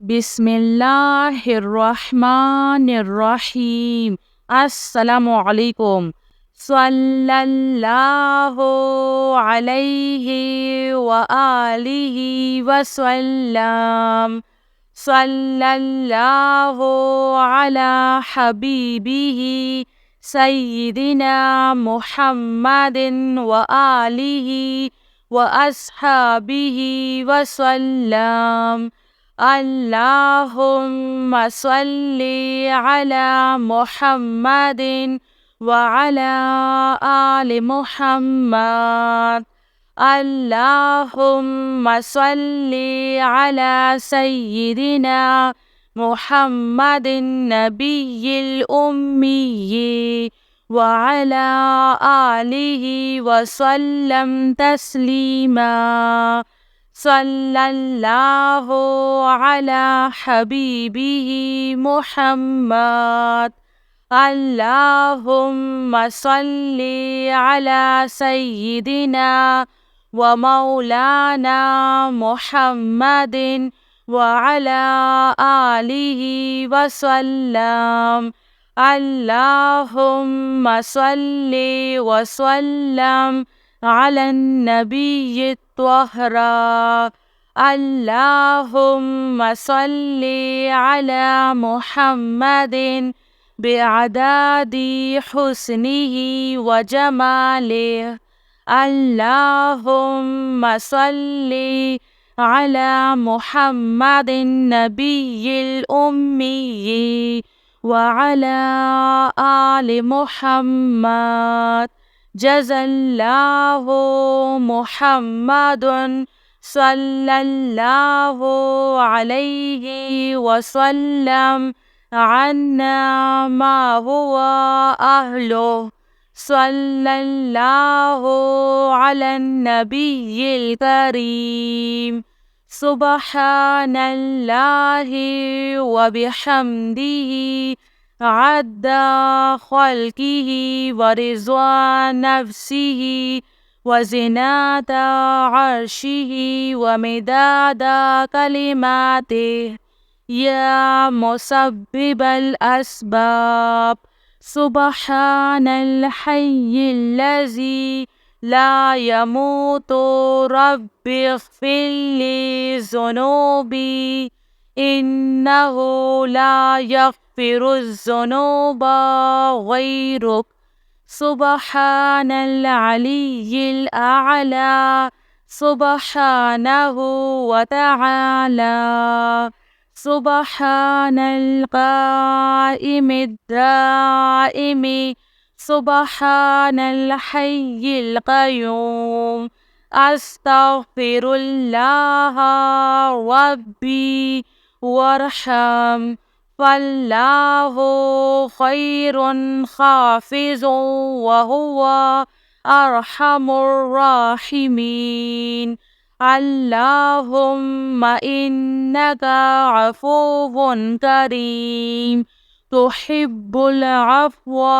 बिस्मिल्लाहिर्रहमानिर्रहीम। अस्सलामु अलैकुम। सल्लल्लाहु अलैहि व आलिहि वसल्लम। सल्लल्लाहु अला हबीबिही सय्यिदिना मुहम्मदिन व आलिहि व अस्हाबिहि वसल्लम। अल्लाहुम्मा सल्ली अला मुहम्मदिन व अला आलि मुहम्मद। अल्लाहुम्मा सल्ली अला सय्यिदिना मुहम्मदिन नबिय्यिल उम्मिय्यि व अला आलिहि व सल्लम तस्लीमा। सल्लल्लाहु अला हबीबिही मुहम्मद। अल्लाहुम्मा सल्ली अला सय्यिदिना व मौलाना मुहम्मदिन व अला आलिहि व सल्लम। अल्लाहुम्मा सल्ली व सल्लम अला नबिय्यि त्वहरा। अल्लाहुम्मा सल्ली अला मुहम्मदिन बिअदादि हुस्निही व जमालिही। अल्लाहुम्मा सल्ली अला मुहम्मदिन नबिय्यिल उम्मिय्यि व अला आलि मुहम्मद। जज़ल्लाहु मुहम्मदुन सल्लल्लाहु अलैहि वसल्लम अन्ना मा हुवा अहलुहु। सल्लल्लाहु अलन नबिय्यिल करीम। सुब्हानल्लाहि व बिहम्दिही अद्दा खल्किही व रिज़्वा नफ्सिही व ज़िनाता अर्शिही व मिदादा कलिमातिही। या मुसब्बिबल अस्बाब। सुब्हानल हय्यिल्लज़ी ला यमूतु रब्बिग़फिरली ज़ुनूबी इन्नहु ला यग़फ़िरुज़्ज़ुनूबा ग़ैरुक। सुब्हानल अलिय्यिल अअला। सुब्हानहु व तआला। सुब्हानल क़ाइमिद दाइमि। सुब्हानल हय्यिल क़य्यूम। अस्तग़फिरुल्लाह रब्बी वरहम। फल्लाहु ख़ैरुन हाफ़िज़ुन व हुवा अरहमुर राहिमीन। अल्लाहुम्मा इन्नका अफ़ुव्वुन करीम तुहिब्बुल अफ़्वा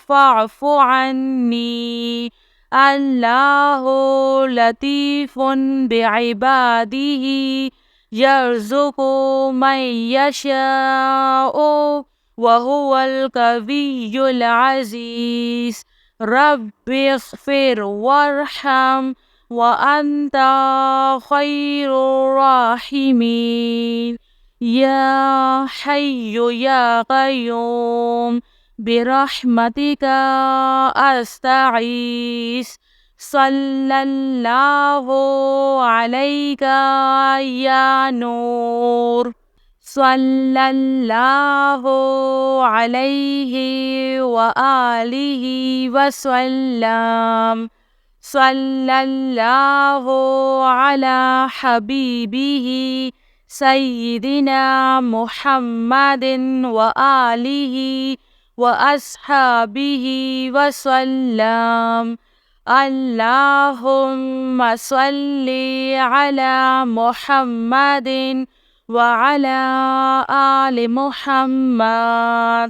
फ़अफ़ु अन्नी। अल्लाहु लतीफ़ुन बिइबादिही यर्ज़ुक़ु मन यशाअु व हुवल क़विय्युल अज़ीज़। रब्बिग़फ़िर वरहम व अन्ता ख़ैरुर राहिमीन। या हय्यु या क़य्यूम बिरहमतिका अस्तगीस। सल्लल्लाहु अलैका या नूर। सल्लल्लाहु अलैहि व आलिहि वसल्लम। सल्लल्लाहु अला हबीबिही सय्यिदिना मुहम्मदिन व आलिहि व अस्हाबिहि वसल्लम। अल्लाहुम्मा सल्ली अला मुहम्मदिन व अला आलि मुहम्मद।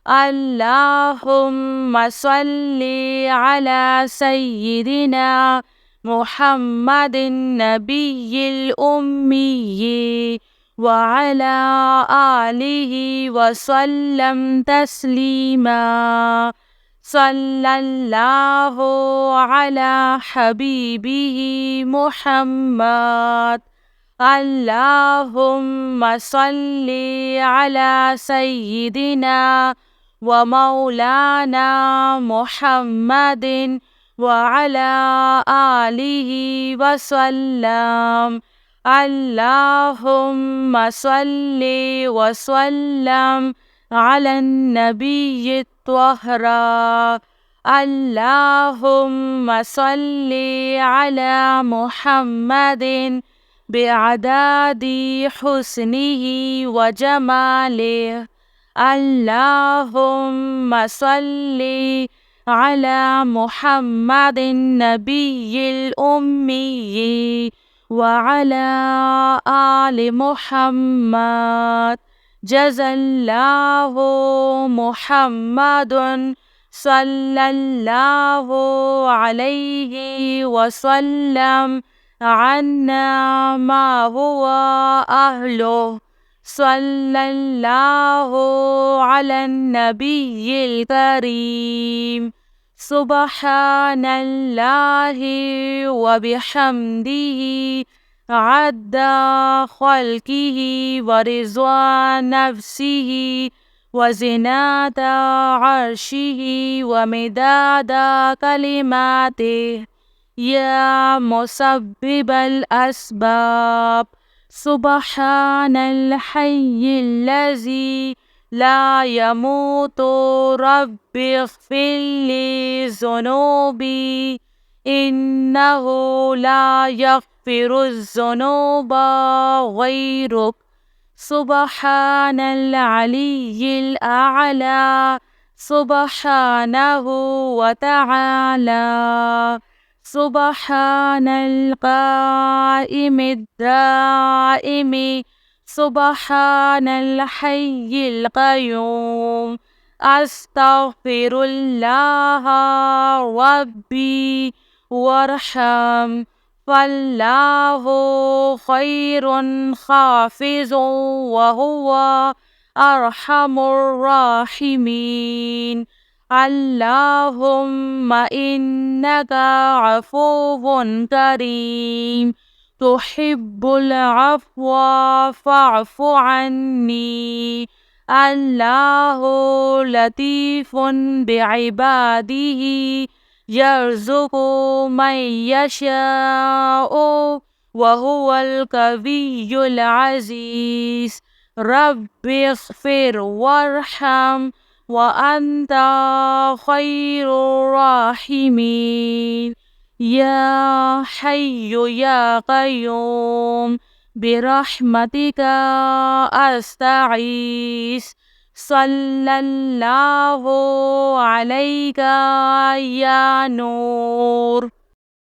अल्लाहुम्मा सल्ली अला सय्यिदिना मुहम्मदिन नबिय्यिल उम्मिय्यि وعلى آله وسلم تسليما صلى الله على حبيبه محمد اللهم صل على سيدنا ومولانا محمد وعلى آله وسلم اللهم صل وسلم على النبي الطاهر اللهم صل على محمد بعدد حسنه وجماله اللهم صل على محمد النبي الأمي وعلى آل محمد جزى الله محمد صلى الله عليه وسلم عنا ما هو أهله صلى الله على النبي الكريم سبحان الله وبحمده عد خلقه ورضوان نفسه وزنة عرشه ومداد كلماته يا مسبب الأسباب سبحان الحي الذي لا يموت رب اغفر لي ذنوبي إنه لا يغفر الذنوب غيرك سبحان العلي الأعلى سبحانه وتعالى سبحان القائم الدائم سبحان الحي القيوم أستغفر الله ربي وارحم فالله خير حافظ وهو أرحم الراحمين اللهم إنك عفو كريم تحب العفو فاعف عني الله لطيف بعباده يرزق من يشاء وهو القوي العزيز رب اغفر وارحم وأنت خير الراحمين يا حي يا قيوم برحمتك أستغيث صلى الله عليك يا نور